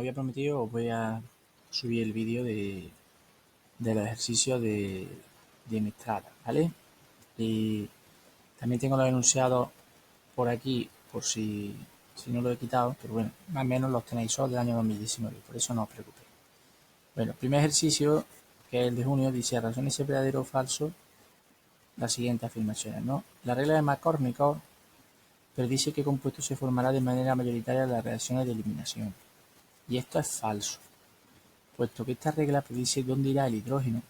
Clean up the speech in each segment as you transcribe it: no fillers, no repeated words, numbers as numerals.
había prometido, os voy a subir el vídeo del ejercicio de Mistral, ¿vale? Y también tengo los enunciados por aquí, por si no lo he quitado, pero bueno, más o menos los tenéis solo del año 2019, por eso no os preocupéis. Bueno, el primer ejercicio, que es el de junio, dice: razón ese verdadero o falso las siguientes afirmaciones, ¿no? La regla de Markovnikov predice que compuesto se formará de manera mayoritaria en las reacciones de eliminación. Y esto es falso, puesto que esta regla predice dónde irá el hidrógeno,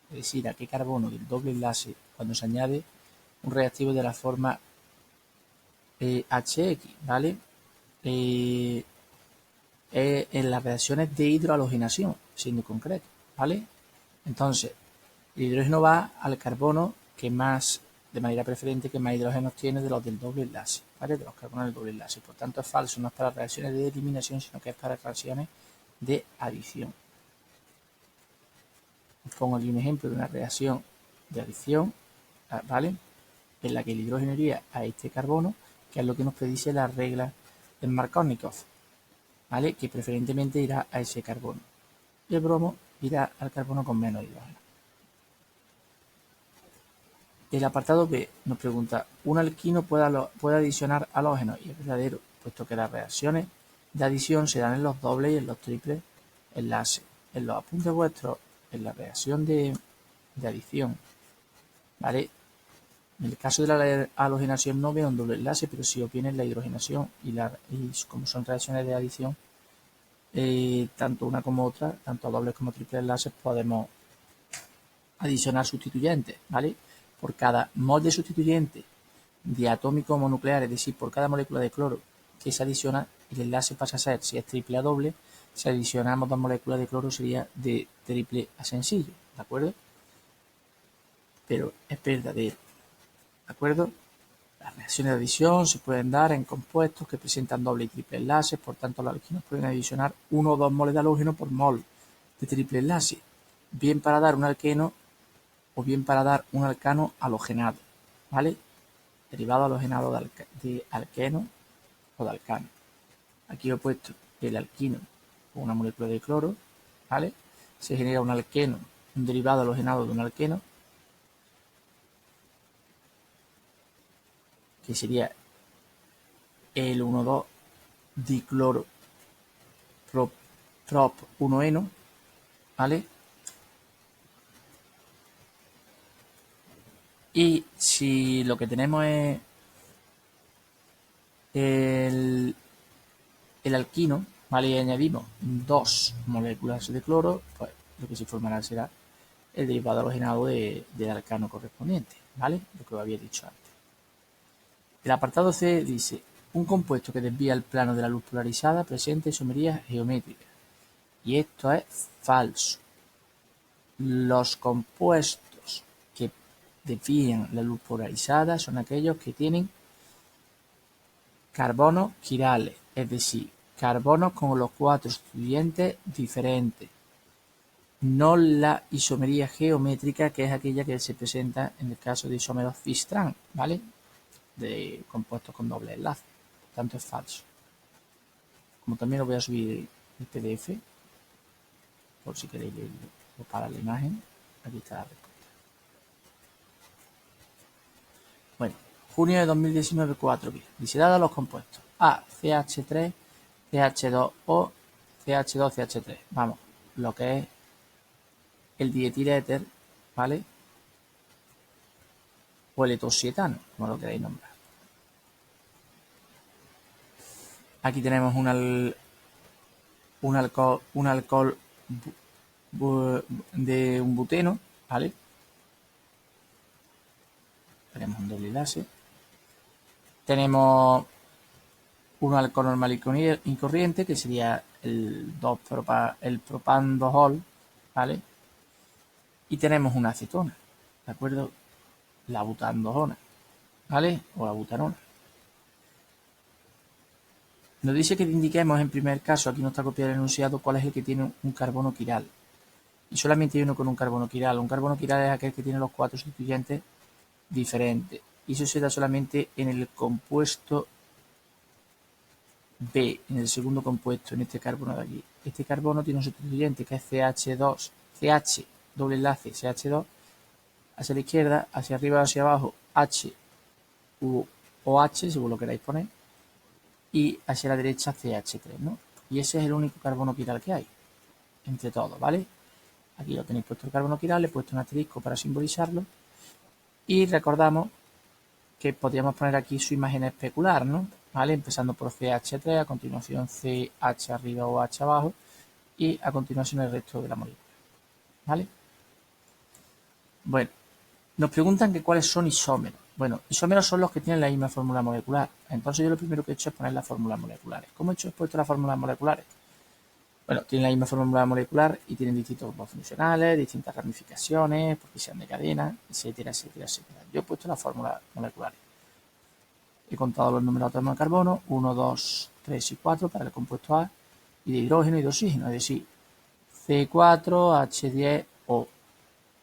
es decir, a qué carbono del doble enlace cuando se añade un reactivo de la forma HX, ¿vale? En las reacciones de hidrohalogenación, siendo concreto, ¿vale? Entonces, el hidrógeno va al carbono que más, de manera preferente, que más hidrógenos tiene de los del doble enlace, ¿vale? De los carbonos del doble enlace. Por tanto, es falso, no es para reacciones de eliminación, sino que es para reacciones de adición. Os pongo aquí un ejemplo de una reacción de adición, ¿vale? En la que el hidrógeno iría a este carbono, que es lo que nos predice la regla de Markovnikov, ¿vale? Que preferentemente irá a ese carbono. Y el bromo irá al carbono con menos hidrógeno. El apartado B nos pregunta: ¿un alquino puede adicionar halógenos? Y es verdadero, puesto que las reacciones de adición se dan en los dobles y en los triples enlaces. En los apuntes vuestros, en la reacción de adición, ¿vale? En el caso de la halogenación no veo un doble enlace, pero si obtienen la hidrogenación y como son reacciones de adición, tanto una como otra, tanto dobles como triples enlaces, podemos adicionar sustituyentes, ¿vale? Por cada mol de sustituyente diatómico mononuclear, es decir, por cada molécula de cloro que se adiciona, el enlace pasa a ser, si es triple a doble, si adicionamos dos moléculas de cloro sería de triple a sencillo, ¿de acuerdo? Pero es verdadero, ¿de acuerdo? Las reacciones de adición se pueden dar en compuestos que presentan doble y triple enlaces, por tanto los alquinos pueden adicionar 1 o 2 moles de halógeno por mol de triple enlace, bien para dar un alqueno o bien para dar un alcano halogenado, ¿vale? Derivado halogenado de alqueno o de alcano. Aquí he puesto el alquino con una molécula de cloro, ¿vale? Se genera un alqueno, un derivado halogenado de un alqueno, que sería el 1,2 dicloro prop 1-eno, ¿vale? Y si lo que tenemos es el alquino, ¿vale? Y añadimos 2 moléculas de cloro, pues lo que se formará será el derivado halogenado del alcano correspondiente, ¿vale? Lo que os había dicho antes. El apartado C dice: un compuesto que desvía el plano de la luz polarizada presenta isomerías geométricas. Y esto es falso. Los compuestos que desvían la luz polarizada son aquellos que tienen carbonos quirales, es decir, carbonos con los 4 sustituyentes diferentes. No la isomería geométrica, que es aquella que se presenta en el caso de isómeros cis-trans, ¿vale? De compuestos con doble enlace. Por tanto, es falso. Como también lo voy a subir el PDF, por si queréis leerlo o para la imagen, aquí está la respuesta. Bueno, junio de 2019, 4 dice: dados los compuestos A, CH3, CH2O, CH2, CH3. Vamos, lo que es el dietiléter, ¿vale? O el etosietano, como lo queráis nombrar. Aquí tenemos un alcohol de un buteno, ¿vale? Tenemos un doble enlace. Tenemos un alcohol normal y corriente, que sería el propandojol, ¿vale? Y tenemos una acetona, ¿de acuerdo? La butandojona, ¿vale? O la butanona. Nos dice que indiquemos en primer caso, aquí no está copiado el enunciado, cuál es el que tiene un carbono quiral. Y solamente hay uno con un carbono quiral. Un carbono quiral es aquel que tiene los 4 sustituyentes diferentes. Y eso se da solamente en el compuesto B, en el segundo compuesto, en este carbono de aquí. este carbono tiene un sustituyente que es CH2, CH, doble enlace, CH2, hacia la izquierda, hacia arriba o hacia abajo, H u OH, según lo queráis poner, y hacia la derecha CH3, ¿no? Y ese es el único carbono quiral que hay, entre todos, ¿vale? Aquí lo tenéis puesto el carbono quiral, le he puesto un asterisco para simbolizarlo, y recordamos que podríamos poner aquí su imagen especular, ¿no? ¿Vale? Empezando por CH3, a continuación CH arriba o H abajo, y a continuación el resto de la molécula, ¿vale? Bueno, nos preguntan que cuáles son isómeros. Bueno, isómeros son los que tienen la misma fórmula molecular. Entonces yo lo primero que he hecho es poner las fórmulas moleculares. ¿Cómo he hecho? He puesto las fórmulas moleculares. Bueno, tienen la misma fórmula molecular y tienen distintos grupos funcionales, distintas ramificaciones, porque sean de cadena, etcétera, etcétera, etcétera. Yo he puesto las fórmulas moleculares. He contado los números de átomos de carbono, 1, 2, 3 y 4 para el compuesto A, y de hidrógeno y de oxígeno, es decir, C4H10O.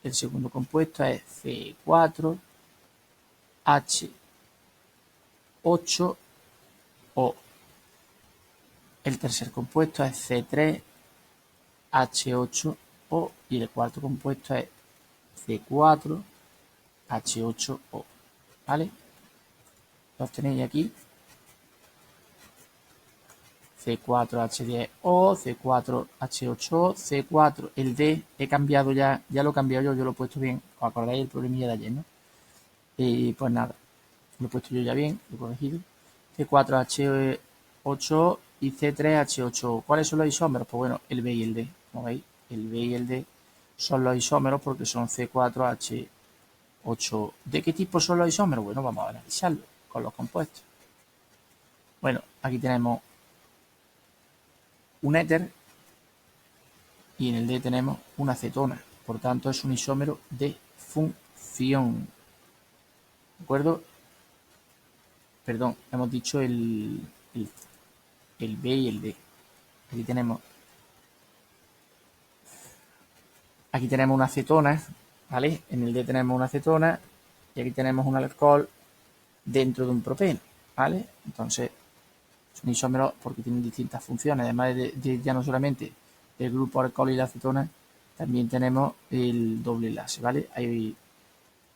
El segundo compuesto es C4H8O. El tercer compuesto es C3H8O y el cuarto compuesto es C4H8O. ¿Vale? Los tenéis aquí. C4H10O, C4H8O, C4, el D he cambiado ya lo he cambiado yo lo he puesto bien. ¿Os acordáis del problemilla de ayer, no? Y pues nada, lo he puesto yo ya bien, lo he corregido. C4H8 y C3H8. ¿Cuáles son los isómeros? Pues bueno, el B y el D. Como veis, el B y el D son los isómeros porque son C4H8. ¿De qué tipo son los isómeros? Bueno, vamos a analizarlo con los compuestos. Bueno, aquí tenemos un éter y en el D tenemos una cetona. Por tanto, es un isómero de función. ¿De acuerdo? Perdón, hemos dicho el B y el D. Aquí tenemos una cetona, ¿vale? En el D tenemos una cetona y aquí tenemos un alcohol dentro de un propeno, ¿vale? Entonces, son isómeros porque tienen distintas funciones. Además de ya no solamente del grupo alcohol y la acetona, también tenemos el doble enlace, ¿vale? Hay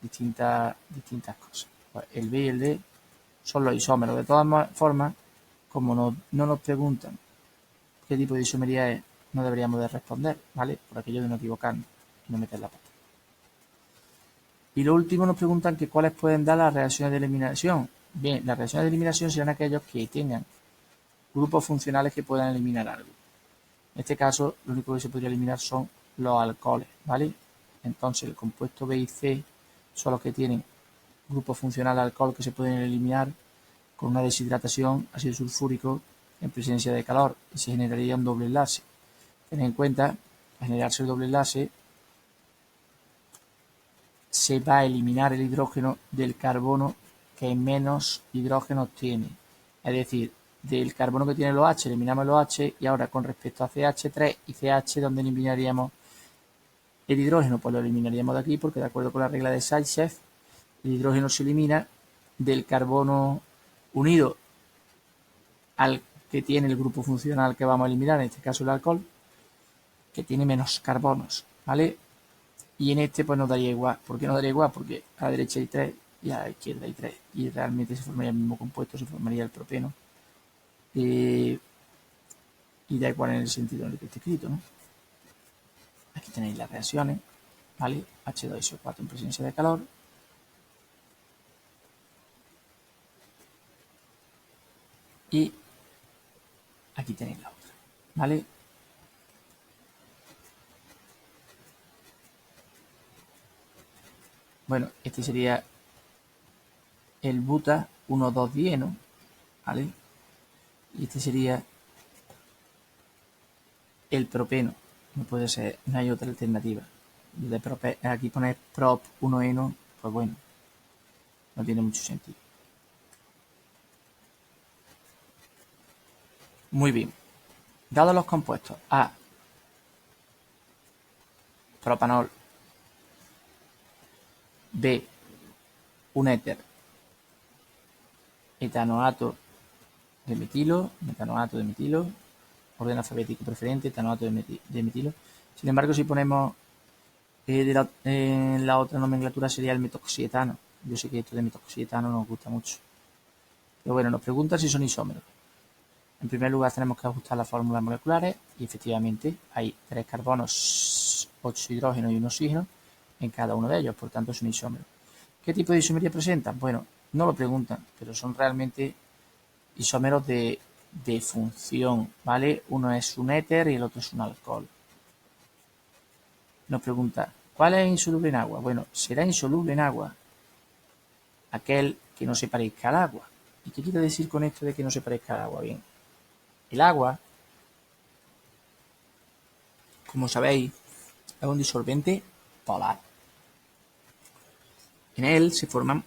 distintas cosas. Pues el B y el D son los isómeros. De todas formas, como no nos preguntan qué tipo de isomería es, no deberíamos de responder, ¿vale? Por aquello de no equivocarnos y no meter la pata. Y lo último nos preguntan que cuáles pueden dar las reacciones de eliminación. Bien, las reacciones de eliminación serán aquellos que tengan grupos funcionales que puedan eliminar algo. En este caso, lo único que se podría eliminar son los alcoholes, ¿vale? Entonces, el compuesto B y C son los que tienen grupo funcional alcohol que se pueden eliminar con una deshidratación ácido sulfúrico en presencia de calor y se generaría un doble enlace. Ten en cuenta, al generarse el doble enlace, se va a eliminar el hidrógeno del carbono que menos hidrógenos tiene. Es decir, del carbono que tiene el OH eliminamos el OH y ahora con respecto a CH3 y CH, ¿dónde eliminaríamos el hidrógeno? Pues lo eliminaríamos de aquí porque de acuerdo con la regla de Zaitsev, el hidrógeno se elimina del carbono unido al que tiene el grupo funcional que vamos a eliminar, en este caso el alcohol, que tiene menos carbonos, ¿vale? Y en este pues nos daría igual. ¿Por qué nos daría igual? Porque a la derecha hay 3 y a la izquierda hay 3. Y realmente se formaría el mismo compuesto, se formaría el propeno. Y da igual en el sentido en el que esté escrito, ¿no? Aquí tenéis las reacciones, ¿vale? H2SO4 en presencia de calor. Y aquí tenéis la otra, ¿vale? Bueno, este sería el buta 1,2-dieno, ¿vale? Y este sería el propeno. No puede ser, no hay otra alternativa. Aquí poner prop 1-eno, pues bueno, no tiene mucho sentido. Muy bien. Dados los compuestos A, propanol, B, un éter, etanoato de metilo, orden alfabético preferente, etanoato de metilo. Sin embargo, si ponemos la otra nomenclatura sería el metoxietano. Yo sé que esto de metoxietano nos gusta mucho. Pero bueno, nos pregunta si son isómeros. En primer lugar tenemos que ajustar las fórmulas moleculares y efectivamente hay 3 carbonos, 8 hidrógenos y un oxígeno en cada uno de ellos, por tanto son isómeros. ¿Qué tipo de isomería presentan? Bueno, no lo preguntan, pero son realmente isómeros de función, ¿vale? Uno es un éter y el otro es un alcohol. Nos pregunta, ¿cuál es insoluble en agua? Bueno, será insoluble en agua aquel que no se parezca al agua. ¿Y qué quiere decir con esto de que no se parezca al agua? Bien, el agua, como sabéis, es un disolvente polar. En él se forman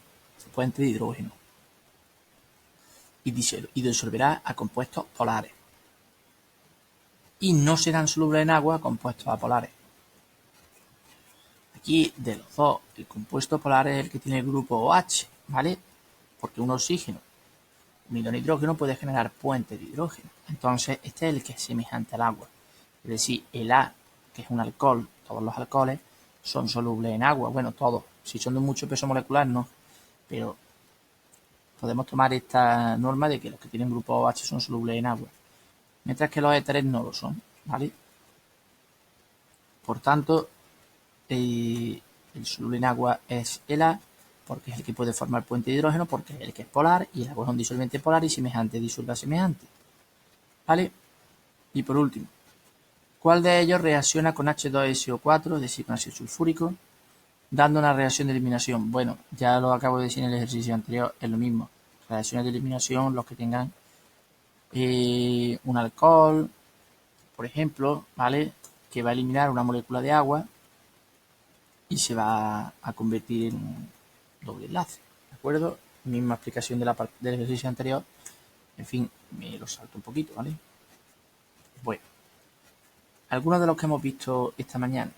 puentes de hidrógeno y disolverá a compuestos polares. Y no serán solubles en agua compuestos apolares. Aquí, de los dos, el compuesto polar es el que tiene el grupo OH, ¿vale? Porque un oxígeno unido a hidrógeno puede generar puentes de hidrógeno. Entonces, este es el que es semejante al agua. Es decir, el A, que es un alcohol, todos los alcoholes son solubles en agua. Bueno, todos. Si son de mucho peso molecular, no. Pero podemos tomar esta norma de que los que tienen grupo OH son solubles en agua. Mientras que los éteres no lo son, ¿vale? Por tanto, el soluble en agua es el A, porque es el que puede formar puente de hidrógeno, porque es el que es polar, y el agua es un disolvente polar y semejante disuelve a semejante. ¿Vale? Y por último, ¿cuál de ellos reacciona con H2SO4, es decir, con ácido sulfúrico, dando una reacción de eliminación? Bueno, ya lo acabo de decir en el ejercicio anterior, es lo mismo. Reacciones de eliminación, los que tengan un alcohol, por ejemplo, ¿vale? Que va a eliminar una molécula de agua y se va a convertir en un doble enlace, ¿de acuerdo? Misma explicación del ejercicio anterior, en fin, me lo salto un poquito, ¿vale? Bueno, algunos de los que hemos visto esta mañana.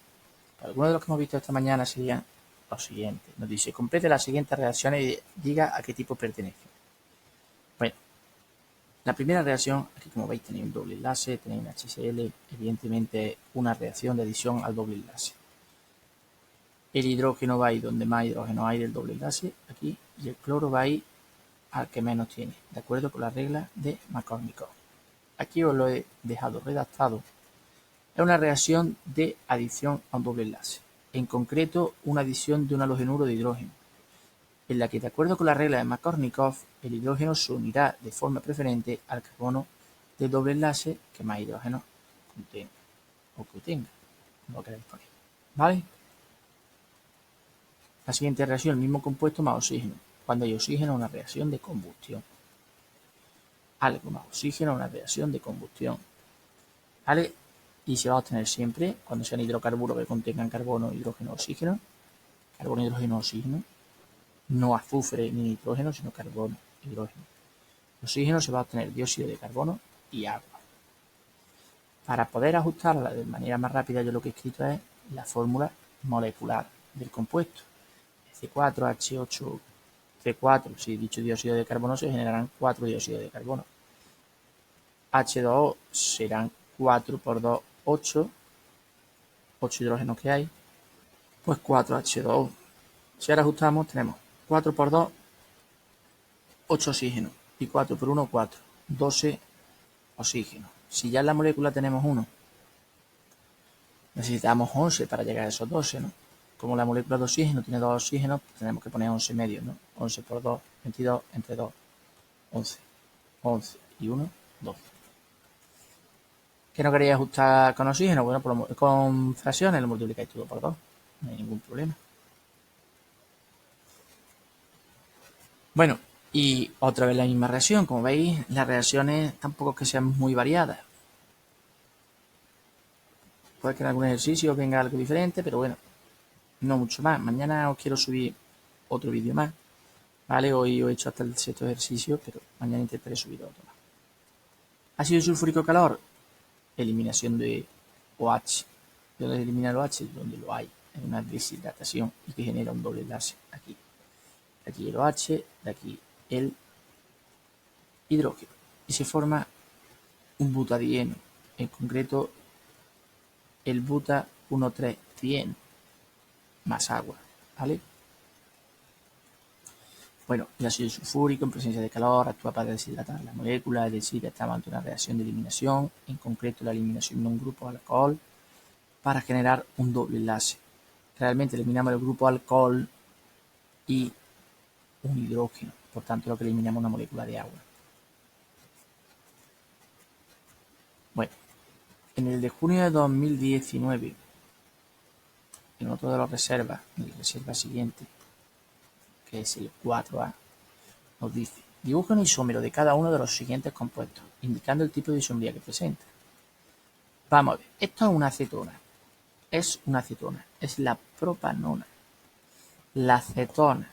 Algunos de los que hemos visto esta mañana serían los siguientes. Nos dice, complete las siguientes reacciones y diga a qué tipo pertenece. Bueno, la primera reacción, aquí como veis tenéis un doble enlace, tenéis un HCl, evidentemente una reacción de adición al doble enlace. El hidrógeno va a ir donde más hidrógeno hay del doble enlace, aquí, y el cloro va a ir al que menos tiene, de acuerdo con la regla de Markovnikov. Aquí os lo he dejado redactado. Es una reacción de adición a un doble enlace, en concreto una adición de un halogenuro de hidrógeno, en la que, de acuerdo con la regla de Markovnikov, el hidrógeno se unirá de forma preferente al carbono del doble enlace que más hidrógeno contenga, o que tenga, como lo queráis poner. ¿Vale? La siguiente reacción, el mismo compuesto más oxígeno. Cuando hay oxígeno, una reacción de combustión. Algo más oxígeno, una reacción de combustión. ¿Vale? Y se va a obtener siempre cuando sean hidrocarburos que contengan carbono, hidrógeno, oxígeno. Carbono, hidrógeno, oxígeno. No azufre ni nitrógeno, sino carbono, hidrógeno. El oxígeno se va a obtener dióxido de carbono y agua. Para poder ajustarla de manera más rápida, yo lo que he escrito es la fórmula molecular del compuesto. C4H8 C4, si dicho dióxido de carbono se generarán 4 dióxidos de carbono. H2O serán 4 por 2, 8 hidrógenos que hay, pues 4H2O. Si ahora ajustamos, tenemos 4 por 2, 8 oxígenos, y 4 por 1, 4, 12 oxígenos. Si ya en la molécula tenemos 1, necesitamos 11 para llegar a esos 12, ¿no? Como la molécula de oxígeno tiene 2 oxígenos, tenemos que poner 11 medios, ¿no? 11 por 2, 22, entre 2, 11. 11 y 1, 12. ¿Qué no queréis ajustar con oxígeno? Bueno, con fracciones lo multiplicáis todo por 2. No hay ningún problema. Bueno, y otra vez la misma reacción. Como veis, las reacciones tampoco es que sean muy variadas. Puede que en algún ejercicio venga algo diferente, pero bueno, no mucho más. Mañana os quiero subir otro vídeo más. ¿Vale? Hoy he hecho hasta el sexto ejercicio, pero mañana intentaré subir otro más. Ácido sulfúrico calor, eliminación de OH. ¿Dónde se elimina el OH? Donde lo hay, en una deshidratación y que genera un doble enlace aquí. De aquí el OH, de aquí el hidrógeno. Y se forma un butadieno. en concreto el buta 1,3-100 más agua, ¿vale? Bueno, el ácido sulfúrico en presencia de calor actúa para deshidratar la molécula, es decir, está ante una reacción de eliminación, en concreto la eliminación de un grupo de alcohol para generar un doble enlace. Realmente eliminamos el grupo alcohol y un hidrógeno, por tanto lo que eliminamos es una molécula de agua. Bueno, en el de junio de 2019, en otro de las reservas, en la reserva siguiente, que es el 4A, nos dice: dibuja un isómero de cada uno de los siguientes compuestos, indicando el tipo de isomería que presenta. Vamos a ver, esto es una acetona. Es la propanona. La acetona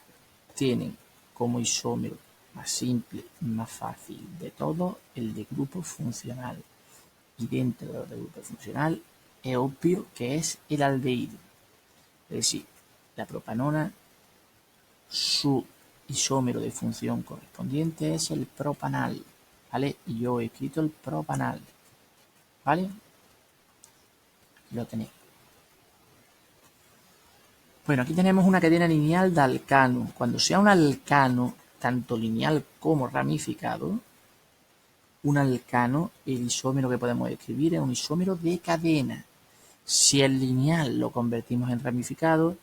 tienen como isómero más simple, más fácil de todo, el de grupo funcional. Y dentro del grupo funcional es obvio que es el aldehído. Es decir, la propanona, su isómero de función correspondiente es el propanal, ¿vale? Y yo he escrito el propanal, ¿vale? Aquí lo tenéis. Bueno, aquí tenemos una cadena lineal de alcano. Cuando sea un alcano, tanto lineal como ramificado, un alcano, el isómero que podemos escribir es un isómero de cadena. Si es lineal, lo convertimos en ramificado,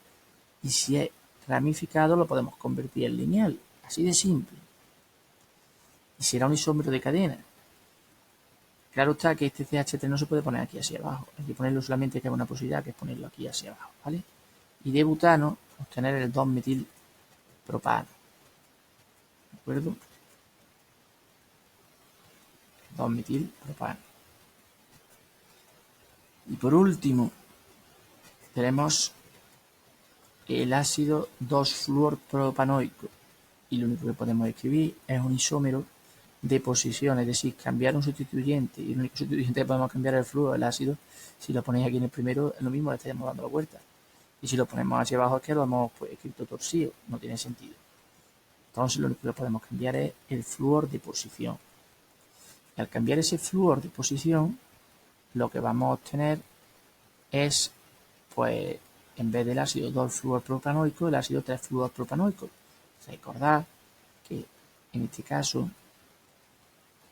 y si es ramificado, lo podemos convertir en lineal. Así de simple. Y será un isómero de cadena. Claro está que este CH3 no se puede poner aquí hacia abajo. Hay que ponerlo solamente, que hay una posibilidad, que es ponerlo aquí hacia abajo, ¿vale? Y de butano, obtener el 2-metilpropano. ¿De acuerdo? 2-metilpropano. Y por último, tenemos el ácido 2-fluorpropanoico. Y lo único que podemos escribir es un isómero de posición, es decir, cambiar un sustituyente. Y el único sustituyente que podemos cambiar es el flúor, el ácido. Si lo ponéis aquí en el primero, es lo mismo, le estaríamos dando la vuelta. Y si lo ponemos hacia abajo es que lo hemos escrito torcido, no tiene sentido. Entonces lo único que podemos cambiar es el flúor de posición. Y al cambiar ese flúor de posición, lo que vamos a obtener es, pues, en vez del ácido 2-fluorpropanoico, el ácido 3-fluorpropanoico. Recordad que en este caso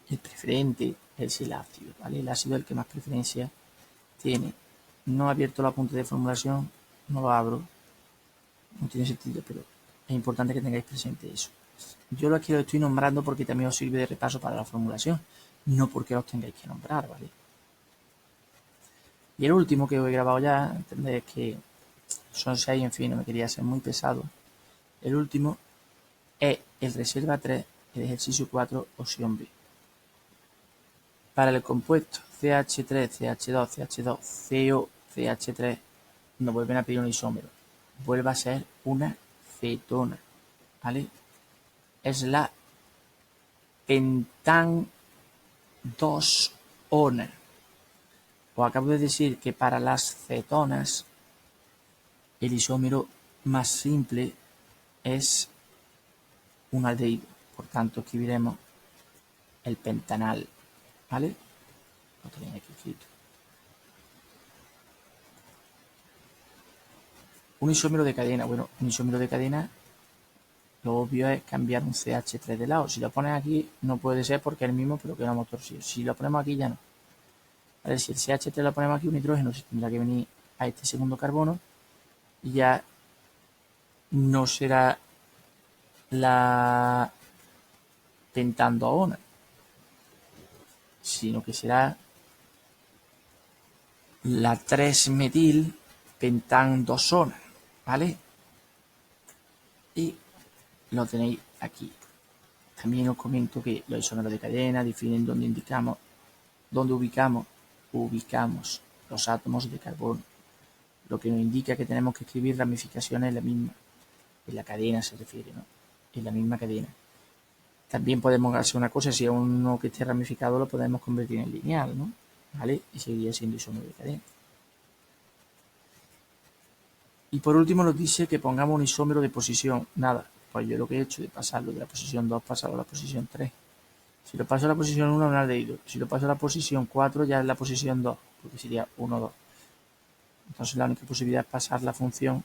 el preferente es el ácido, ¿vale? El ácido es el que más preferencia tiene. No he abierto la apunte de formulación, no lo abro, no tiene sentido, pero es importante que tengáis presente eso. Yo aquí lo estoy nombrando porque también os sirve de repaso para la formulación, no porque los tengáis que nombrar, ¿vale? Y el último que he grabado ya, entendéis que son 6, en fin, no me quería ser muy pesado. El último es el reserva 3, el ejercicio 4, opción B. Para el compuesto CH3, CH2, CH2, CO, CH3, nos vuelven a pedir un isómero. Vuelve a ser una cetona, ¿vale? Es la pentan 2-ona. Os acabo de decir que para las cetonas el isómero más simple es un aldehído. Por tanto, escribiremos el pentanal, ¿vale? Lo tenéis aquí escrito. Un isómero de cadena. Bueno, un isómero de cadena, lo obvio es cambiar un CH3 de lado. Si lo pones aquí, no puede ser porque es el mismo, pero que no hemos torcido. Si lo ponemos aquí, ya no. Vale, si el CH3 lo ponemos aquí, un hidrógeno se tendrá que venir a este segundo carbono y ya no será la pentandoona, sino que será la 3-metil pentandosona, ¿vale? Y lo tenéis aquí. También os comento que los isómeros de cadena definen dónde ubicamos los átomos de carbono, lo que nos indica que tenemos que escribir ramificaciones en la misma, en la cadena se refiere, ¿no? En la misma cadena. También podemos hacer una cosa, si es uno que esté ramificado lo podemos convertir en lineal, ¿no? ¿Vale? Y seguiría siendo isómero de cadena. Y por último nos dice que pongamos un isómero de posición. Nada, pues yo lo que he hecho es pasarlo de la posición 2, pasarlo a la posición 3. Si lo paso a la posición 1 me ha leído. Si lo paso a la posición 4 ya es la posición 2, porque sería 1, 2. Entonces la única posibilidad es pasar la función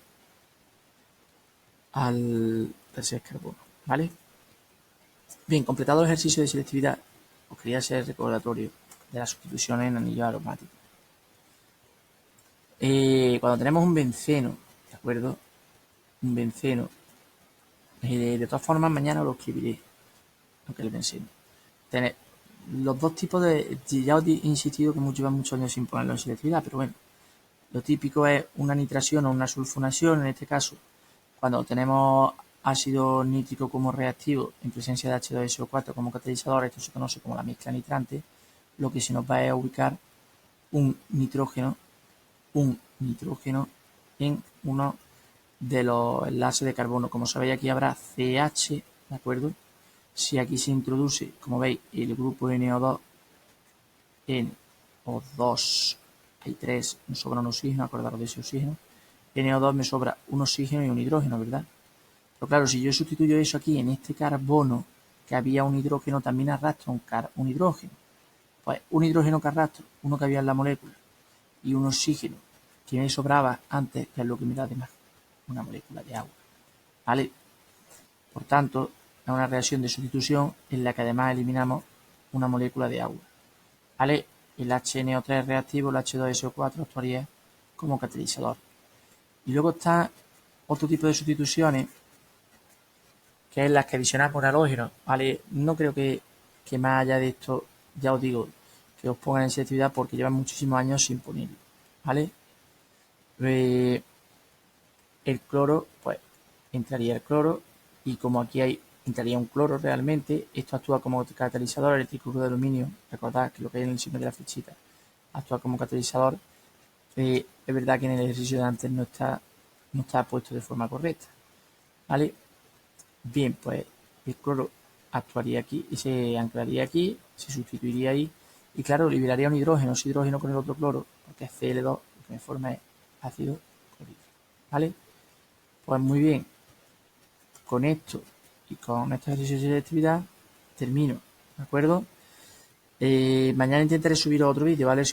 al tercer carbono, ¿vale? Bien, completado el ejercicio de selectividad, os quería hacer recordatorio de las sustituciones en anillos aromáticos. Cuando tenemos un benceno, ¿de acuerdo? Un benceno. De todas formas, mañana lo escribiré, aunque el benceno. Los dos tipos de... Ya os he insistido que llevan muchos años sin ponerlo en selectividad, pero bueno. Lo típico es una nitración o una sulfonación, en este caso, cuando tenemos ácido nítrico como reactivo en presencia de H2SO4 como catalizador, esto se conoce como la mezcla nitrante, lo que se nos va a ubicar un nitrógeno en uno de los enlaces de carbono. Como sabéis, aquí habrá CH, ¿de acuerdo? Si aquí se introduce, como veis, el grupo NO2, NO2, hay 3, me sobra un oxígeno, acordaros de ese oxígeno. NO2 me sobra un oxígeno y un hidrógeno, ¿verdad? Pero claro, si yo sustituyo eso aquí en este carbono, que había un hidrógeno, también arrastra un hidrógeno. Pues un hidrógeno que arrastro, uno que había en la molécula, y un oxígeno que me sobraba antes, que es lo que me da además una molécula de agua. ¿Vale? Por tanto, es una reacción de sustitución en la que además eliminamos una molécula de agua. ¿Vale? El HNO3 reactivo, el H2SO4 actuaría como catalizador. Y luego está otro tipo de sustituciones, que es las que adicionamos halógenos, ¿vale? No creo que más allá de esto, ya os digo, que os pongan en selectividad porque llevan muchísimos años sin ponerlo, ¿vale? El cloro, pues entraría el cloro, y como aquí entraría un cloro realmente, esto actúa como catalizador, el tricloruro de aluminio, recordad que lo que hay en el signo de la flechita actúa como catalizador. Es verdad que en el ejercicio de antes no está puesto de forma correcta, ¿vale? Bien, pues el cloro actuaría aquí y se anclaría aquí, se sustituiría ahí, y claro, liberaría un hidrógeno, ese hidrógeno con el otro cloro, porque es Cl2, lo que me forma es ácido clorhídrico, ¿vale? Pues muy bien, con esto y con este ejercicio de selectividad termino, ¿de acuerdo? Mañana intentaré subir otro vídeo, ¿vale?